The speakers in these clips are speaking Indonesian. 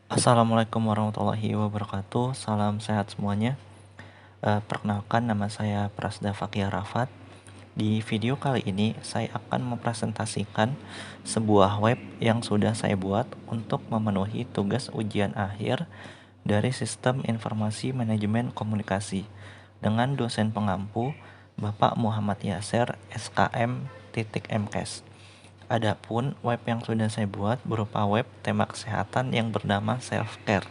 Assalamualaikum warahmatullahi wabarakatuh. Salam sehat semuanya. Perkenalkan, nama saya Prasda Fakia Rafat. Di video kali ini saya akan mempresentasikan sebuah web yang sudah saya buat untuk memenuhi tugas ujian akhir dari Sistem Informasi Manajemen Komunikasi dengan dosen pengampu Bapak Muhammad Yaser SKM MKes. Adapun web yang sudah saya buat berupa web tema kesehatan yang bernama self-care.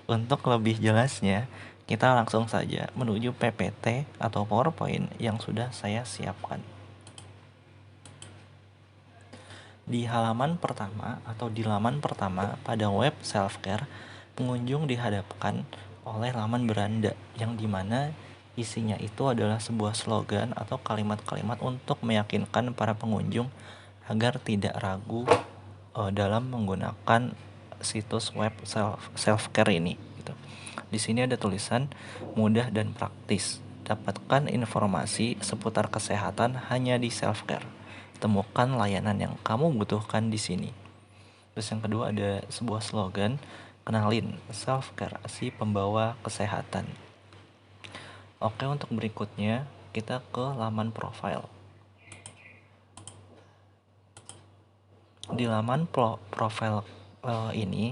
Untuk lebih jelasnya, kita langsung saja menuju PPT atau PowerPoint yang sudah saya siapkan. Di halaman pertama atau di laman pertama pada web self-care, pengunjung dihadapkan oleh laman beranda yang dimana isinya itu adalah sebuah slogan atau kalimat-kalimat untuk meyakinkan para pengunjung agar tidak ragu dalam menggunakan situs web self-care ini gitu. Di sini ada tulisan mudah dan praktis. Dapatkan informasi seputar kesehatan hanya di self-care. Temukan layanan yang kamu butuhkan di sini. Terus yang kedua ada sebuah slogan, kenalin self-care si pembawa kesehatan. Oke, untuk berikutnya kita ke laman profile. Di laman profile ini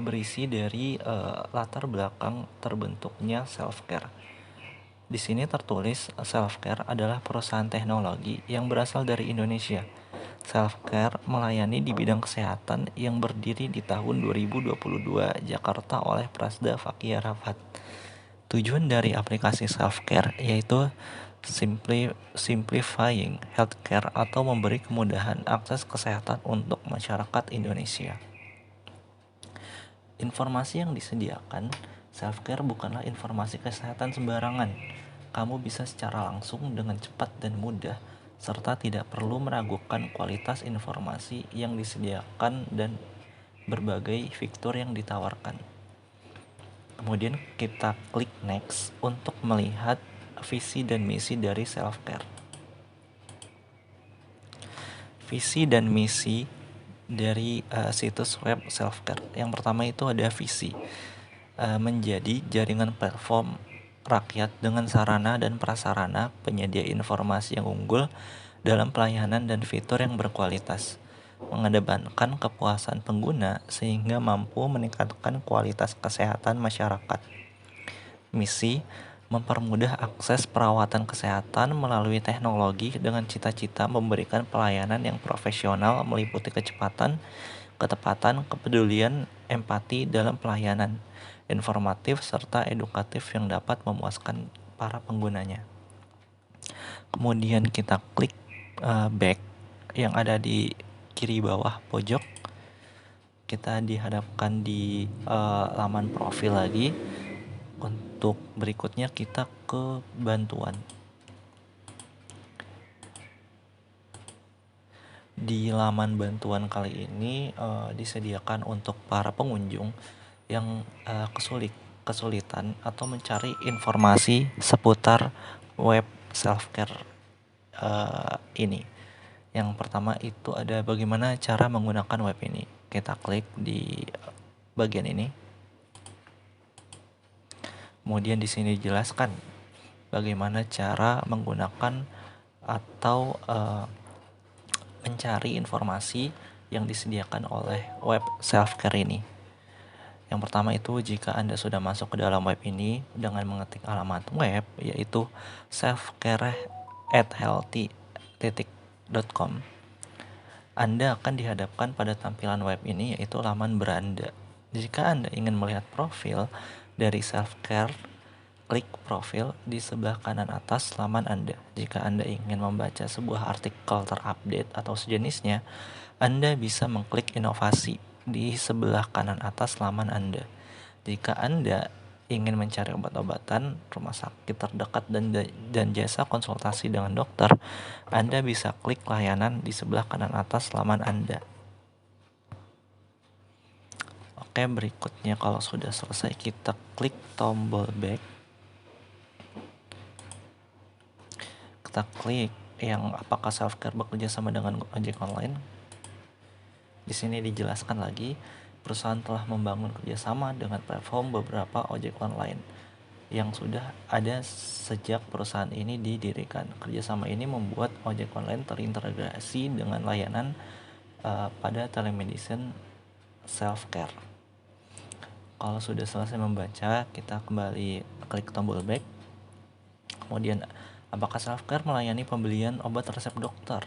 berisi dari latar belakang terbentuknya self-care. Di sini tertulis Self-Care adalah perusahaan teknologi yang berasal dari Indonesia. Self-Care melayani di bidang kesehatan yang berdiri di tahun 2022 Jakarta oleh Prasda Fakia Rafat. Tujuan dari aplikasi Self-Care yaitu simplifying healthcare atau memberi kemudahan akses kesehatan untuk masyarakat Indonesia. Informasi yang disediakan self-care bukanlah informasi kesehatan sembarangan. Kamu bisa secara langsung dengan cepat dan mudah, serta tidak perlu meragukan kualitas informasi yang disediakan dan berbagai fitur yang ditawarkan. Kemudian kita klik next untuk melihat visi dan misi dari self-care. Visi dan misi dari situs web self-care. Yang pertama itu ada visi, menjadi jaringan platform rakyat dengan sarana dan prasarana penyedia informasi yang unggul dalam pelayanan dan fitur yang berkualitas, mengedepankan kepuasan pengguna sehingga mampu meningkatkan kualitas kesehatan masyarakat. Misi, mempermudah akses perawatan kesehatan melalui teknologi dengan cita-cita memberikan pelayanan yang profesional meliputi kecepatan, ketepatan, kepedulian, empati dalam pelayanan, informatif serta edukatif yang dapat memuaskan para penggunanya. Kemudian kita klik back yang ada di kiri bawah pojok. Kita dihadapkan di laman profil lagi. Untuk berikutnya kita ke bantuan. Di laman bantuan kali ini disediakan untuk para pengunjung yang kesulitan atau mencari informasi seputar web self-care ini. Yang pertama itu ada bagaimana cara menggunakan web ini. Kita klik di bagian ini. Kemudian di sini dijelaskan bagaimana cara menggunakan atau mencari informasi yang disediakan oleh web self-care ini. Yang pertama itu jika Anda sudah masuk ke dalam web ini dengan mengetik alamat web yaitu selfcare@healthy.com, Anda akan dihadapkan pada tampilan web ini yaitu laman beranda. Jika Anda ingin melihat profil dari self-care, klik profil di sebelah kanan atas laman Anda. Jika Anda ingin membaca sebuah artikel terupdate atau sejenisnya, Anda bisa mengklik inovasi di sebelah kanan atas laman Anda. Jika Anda ingin mencari obat-obatan, rumah sakit terdekat dan jasa konsultasi dengan dokter, Anda bisa klik layanan di sebelah kanan atas laman Anda. Oke, berikutnya kalau sudah selesai kita klik tombol back. Kita klik yang apakah self-care bekerja sama dengan ojek online. Di sini dijelaskan lagi perusahaan telah membangun kerjasama dengan platform beberapa ojek online yang sudah ada sejak perusahaan ini didirikan. Kerjasama ini membuat ojek online terintegrasi dengan layanan pada telemedicine self-care. Kalau sudah selesai membaca, kita kembali klik tombol back. Kemudian, apakah self-care melayani pembelian obat resep dokter?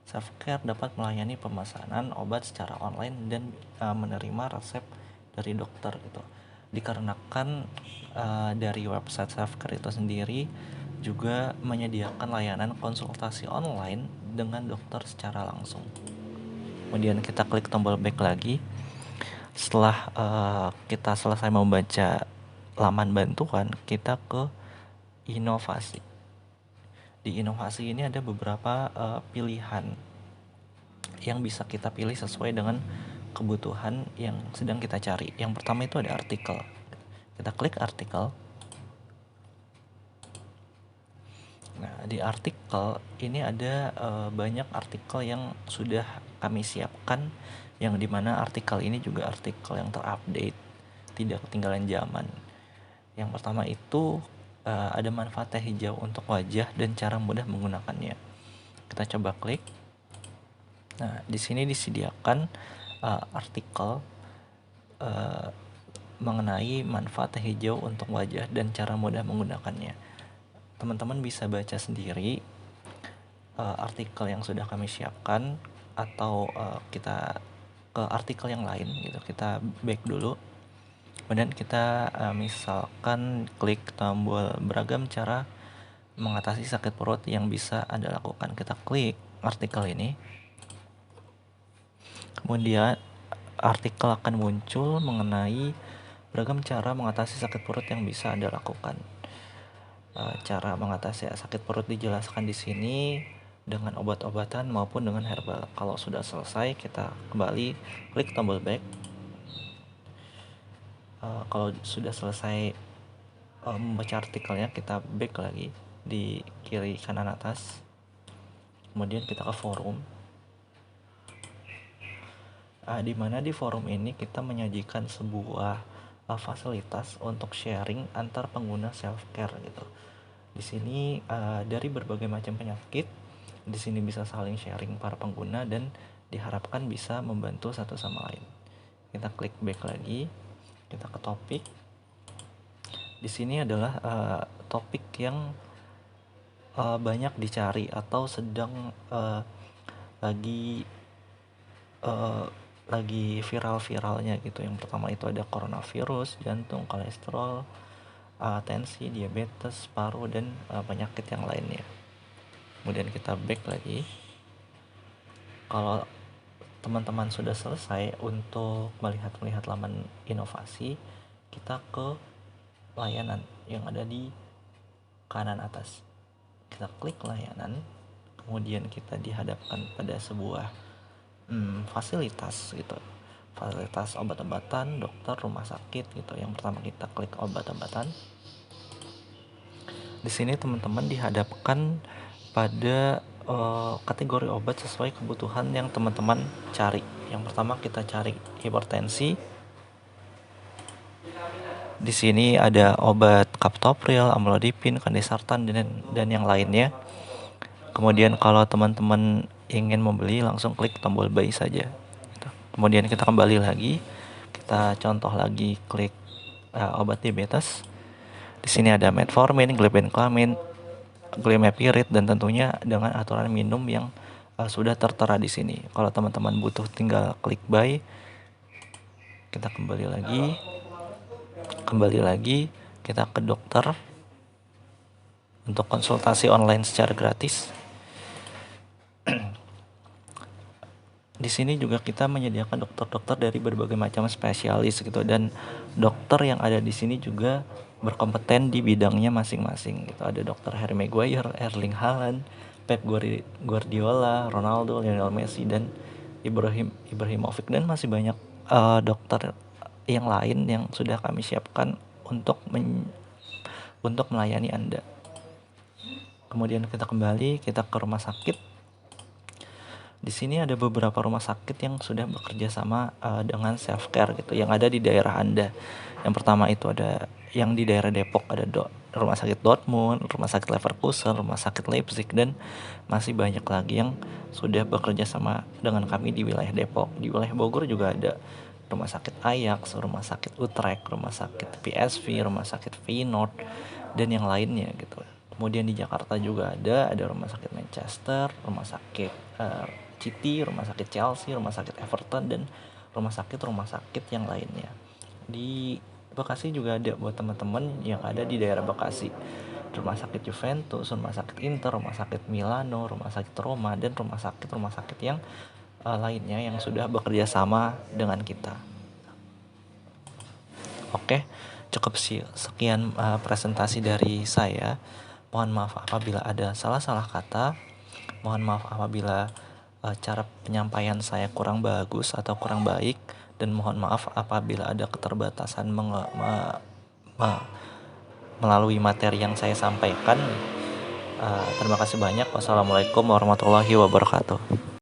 Self-care dapat melayani pemesanan obat secara online dan menerima resep dari dokter gitu. Dikarenakan dari website self-care itu sendiri juga menyediakan layanan konsultasi online dengan dokter secara langsung. Kemudian kita klik tombol back lagi. Setelah kita selesai membaca laman bantuan, kita ke inovasi. Di inovasi ini ada beberapa pilihan yang bisa kita pilih sesuai dengan kebutuhan yang sedang kita cari. Yang pertama itu ada artikel. Kita klik artikel. Nah, di artikel ini ada banyak artikel yang sudah kami siapkan, yang dimana artikel ini juga artikel yang terupdate, tidak ketinggalan zaman. Yang pertama itu ada manfaat teh hijau untuk wajah dan cara mudah menggunakannya. Kita coba klik. Nah, di sini disediakan artikel mengenai manfaat teh hijau untuk wajah dan cara mudah menggunakannya. Teman-teman bisa baca sendiri artikel yang sudah kami siapkan, atau kita ke artikel yang lain gitu. Kita back dulu, kemudian kita misalkan klik tombol beragam cara mengatasi sakit perut yang bisa Anda lakukan. Kita klik artikel ini, kemudian artikel akan muncul mengenai beragam cara mengatasi sakit perut yang bisa Anda lakukan. Cara mengatasi sakit perut dijelaskan di sini dengan obat-obatan maupun dengan herbal. Kalau sudah selesai, kita kembali klik tombol back. Kalau sudah selesai membaca artikelnya, kita back lagi di kiri kanan atas. Kemudian kita ke forum. Di mana di forum ini kita menyajikan sebuah fasilitas untuk sharing antar pengguna self-care gitu. Di sini dari berbagai macam penyakit, di sini bisa saling sharing para pengguna dan diharapkan bisa membantu satu sama lain. Kita klik back lagi, kita ke topik. Di sini adalah topik yang banyak dicari atau sedang lagi viral-viralnya gitu. Yang pertama itu ada coronavirus, jantung, kolesterol, tensi, diabetes, paru, dan penyakit yang lainnya. Kemudian kita back lagi. Kalau teman-teman sudah selesai untuk melihat laman inovasi, kita ke layanan yang ada di kanan atas. Kita klik layanan, kemudian kita dihadapkan pada sebuah fasilitas gitu. Fasilitas obat-obatan, dokter, rumah sakit gitu. Yang pertama kita klik obat-obatan. Di sini teman-teman dihadapkan pada kategori obat sesuai kebutuhan yang teman-teman cari. Yang pertama kita cari hipertensi. Di sini ada obat captopril, amlodipin, kandesartan, dan yang lainnya. Kemudian kalau teman-teman ingin membeli, langsung klik tombol buy saja. Kemudian kita kembali lagi, kita contoh lagi klik obat diabetes. Di sini ada metformin, glibenclamide, glimepiride, dan tentunya dengan aturan minum yang sudah tertera di sini. Kalau teman-teman butuh, tinggal klik buy. Kita kembali lagi, kita ke dokter untuk konsultasi online secara gratis. Di sini juga kita menyediakan dokter-dokter dari berbagai macam spesialis gitu, dan dokter yang ada di sini juga berkompeten di bidangnya masing-masing gitu. Ada dokter Harry Maguire, Erling Haaland, Pep Guardiola, Ronaldo, Lionel Messi, dan Ibrahimovic, dan masih banyak dokter yang lain yang sudah kami siapkan untuk melayani Anda. Kemudian kita kembali, kita ke rumah sakit. Di sini ada beberapa rumah sakit yang sudah bekerja sama dengan self care gitu yang ada di daerah Anda. Yang pertama itu ada yang di daerah Depok ada Rumah Sakit Dortmund, Rumah Sakit Leverkusen, Rumah Sakit Leipzig, dan masih banyak lagi yang sudah bekerja sama dengan kami di wilayah Depok. Di wilayah Bogor juga ada Rumah Sakit Ajax, Rumah Sakit Utrecht, Rumah Sakit PSV, Rumah Sakit Feyenoord, dan yang lainnya gitu. Kemudian di Jakarta juga ada Rumah Sakit Manchester, Rumah Sakit City, Rumah Sakit Chelsea, Rumah Sakit Everton, dan rumah sakit yang lainnya. Di Bekasi juga ada buat teman-teman yang ada di daerah Bekasi. Rumah Sakit Juventus, Rumah Sakit Inter, Rumah Sakit Milano, Rumah Sakit Roma, dan rumah sakit yang lainnya yang sudah bekerja sama dengan kita. Oke, cukup sekian presentasi dari saya. Mohon maaf apabila ada salah-salah kata. Mohon maaf apabila cara penyampaian saya kurang bagus atau kurang baik, dan mohon maaf apabila ada keterbatasan melalui materi yang saya sampaikan. Terima kasih banyak. Wassalamualaikum warahmatullahi wabarakatuh.